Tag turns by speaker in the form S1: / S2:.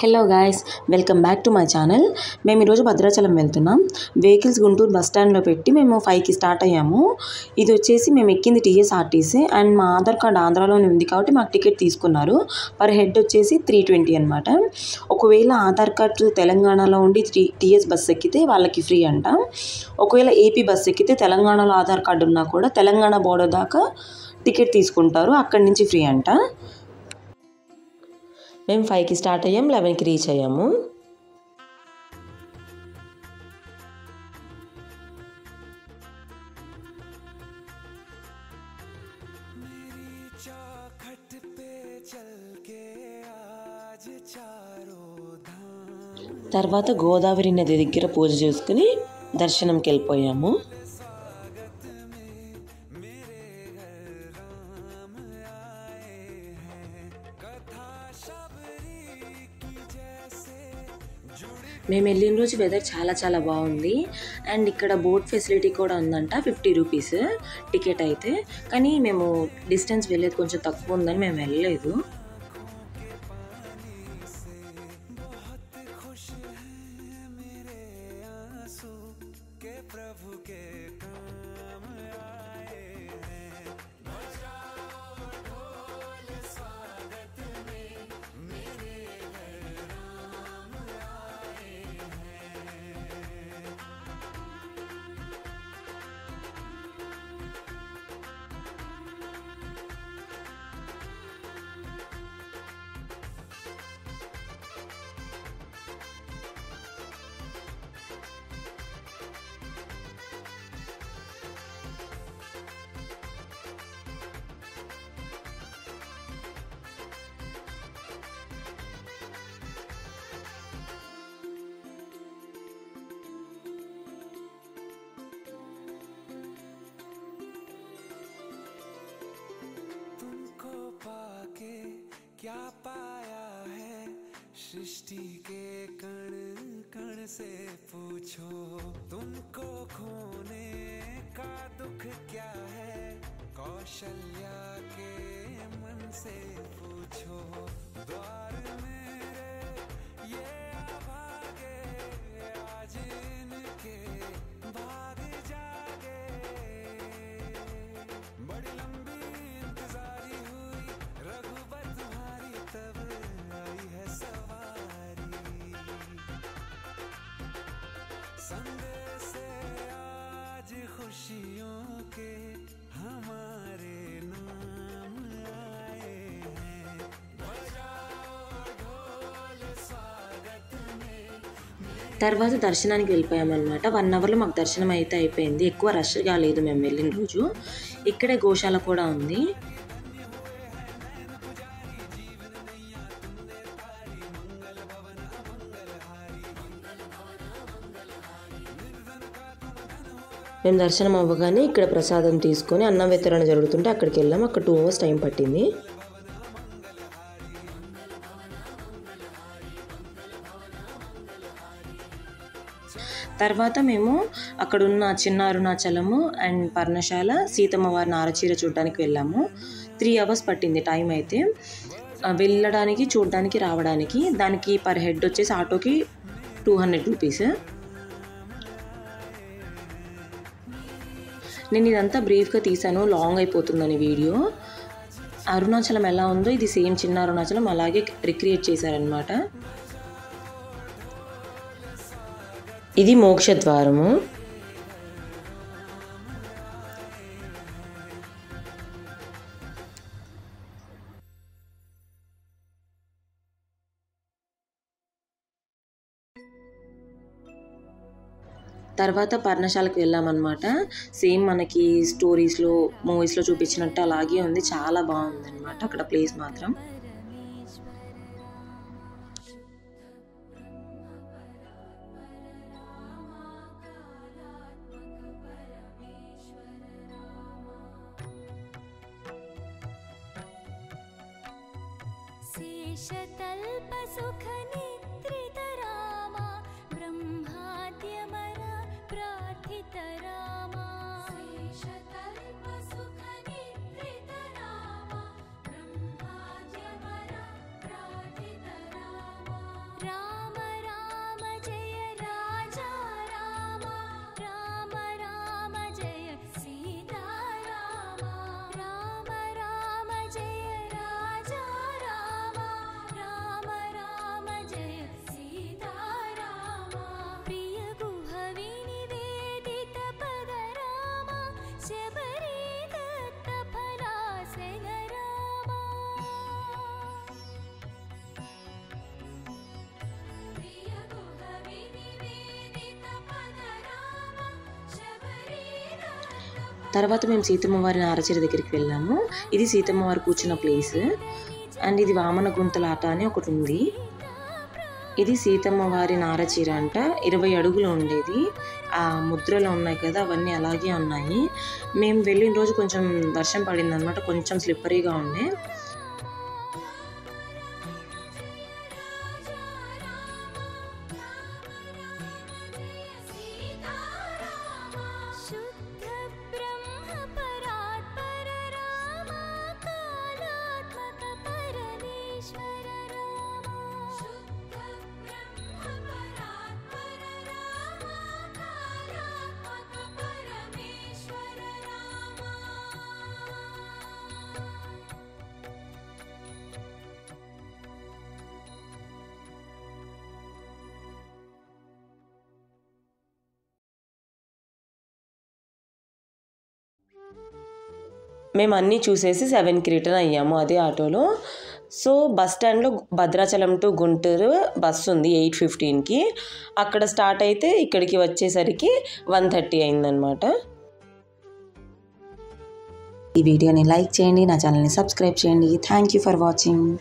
S1: Hello guys, welcome back to my channel. మేము ఈరోజు భద్రాచలం వెళ్తున్నాం. వెహికల్స్ గుంటూరు బస్ స్టాండ్లో పెట్టి మేము 5కి స్టార్ట్ అయ్యాము. ఇది వచ్చేసి మేము ఎక్కింది టీఎస్ఆర్టీసీ అండ్ మా ఆధార్ కార్డ్ ఆంధ్రాలోనే ఉంది కాబట్టి మాకు టికెట్ తీసుకున్నారు. పర్ హెడ్ వచ్చేసి 320 అనమాట. ఒకవేళ ఆధార్ కార్డ్ తెలంగాణలో ఉండి టీఎస్ బస్ ఎక్కితే వాళ్ళకి ఫ్రీ అంట. ఒకవేళ ఏపీ బస్ ఎక్కితే తెలంగాణలో ఆధార్ కార్డు ఉన్నా కూడా తెలంగాణ బోర్డర్ దాకా టికెట్ తీసుకుంటారు, అక్కడి నుంచి ఫ్రీ అంట. మేము 5కి స్టార్ట్ అయ్యాం, 11కి రీచ్ అయ్యాము. తర్వాత గోదావరి నది దగ్గర పూజ చేసుకుని దర్శనంకి వెళ్ళిపోయాము. మేము వెళ్ళిన రోజు వెదర్ చాలా బాగుంది అండ్ ఇక్కడ బోట్ ఫెసిలిటీ కూడా ఉందంట. 50 రూపీస్ టికెట్ అయితే, కానీ మేము డిస్టెన్స్ వెళ్ళేది కొంచెం తక్కువ ఉందని మేము వెళ్ళలేదు.
S2: क्या पाया है सृष्टि के कण कण से पूछो, तुमको खोने का दुख क्या है कौशल्या के मन से पूछो। द्वार मेरे ये अभागे आज इनके भाग जागे, बड़ी लंबी इंतजारी हुई रघुबर तुम्हारी तब आई है सवारी। संदेश से आज खुशियों के हमारे नाम आए हैं। बजाओ ढोल स्वागत में।
S1: తర్వాత దర్శనానికి వెళ్ళిపోయామన్నమాట. 1 అవర్లో మాకు దర్శనం అయితే అయిపోయింది. ఎక్కువ రష్ కాలేదు మేము వెళ్ళిన రోజు. ఇక్కడే గోశాల కూడా ఉంది. మేము దర్శనం అవ్వగానే ఇక్కడ ప్రసాదం తీసుకొని అన్నం వితరణ జరుగుతుంటే అక్కడికి వెళ్ళాము. అక్కడ 2 అవర్స్ టైం పట్టింది. తర్వాత మేము అక్కడున్న చిన్న అరుణాచలము అండ్ పర్ణశాల, సీతమ్మ వారి నారచీర చూడడానికి వెళ్ళాము. 3 అవర్స్ పట్టింది టైం అయితే, వెళ్ళడానికి చూడడానికి రావడానికి. దానికి పర్ హెడ్ వచ్చేసి ఆటోకి 200 రూపీస్. నేను ఇదంతా బ్రీఫ్గా తీసాను, లాంగ్ అయిపోతుందని వీడియో. అరుణాచలం ఎలా ఉందో ఇది సేమ్ చిన్న అరుణాచలం అలాగే రిక్రియేట్ చేశారనమాట. ఇది మోక్షద్వారము. తర్వాత పర్ణశాలకు వెళ్ళామన్నమాట. సేమ్ మనకి స్టోరీస్లో మూవీస్లో చూపించినట్టు అలాగే ఉంది. చాలా బాగుంది అనమాట అక్కడ ప్లేస్ మాత్రం.
S3: शेषतल्प सुख निद्रित रामा ब्रह्माद्यमर प्रार्थित रामा। शेषतल्प सुख निद्रित रामा ब्रह्माद्यमर
S1: తర్వాత మేము సీతమ్మ వారి నారచీర దగ్గరికి వెళ్ళాము. ఇది సీతమ్మ వారు కూర్చున్న ప్లేస్. అండ్ ఇది వామన గుంతలాట అని ఒకటి ఉంది. ఇది సీతమ్మ వారి నారచీర అంట. 20 అడుగులు ఉండేది. ఆ ముద్రలు ఉన్నాయి కదా, అవన్నీ అలాగే ఉన్నాయి. మేము వెళ్ళిన రోజు కొంచెం వర్షం పడింది అనమాట, కొంచెం స్లిప్పరీగా ఉండే. మేము అన్నీ చూసేసి 7కి రిటర్న్ అయ్యాము అదే ఆటోలో. సో బస్ స్టాండ్లో భద్రాచలం టు గుంటూరు బస్సు ఉంది 8:15కి. అక్కడ స్టార్ట్ అయితే ఇక్కడికి వచ్చేసరికి 1:30 అయిందనమాట. ఈ వీడియోని లైక్ చేయండి, నా ఛానల్ని సబ్స్క్రైబ్ చేయండి. Thank you for watching.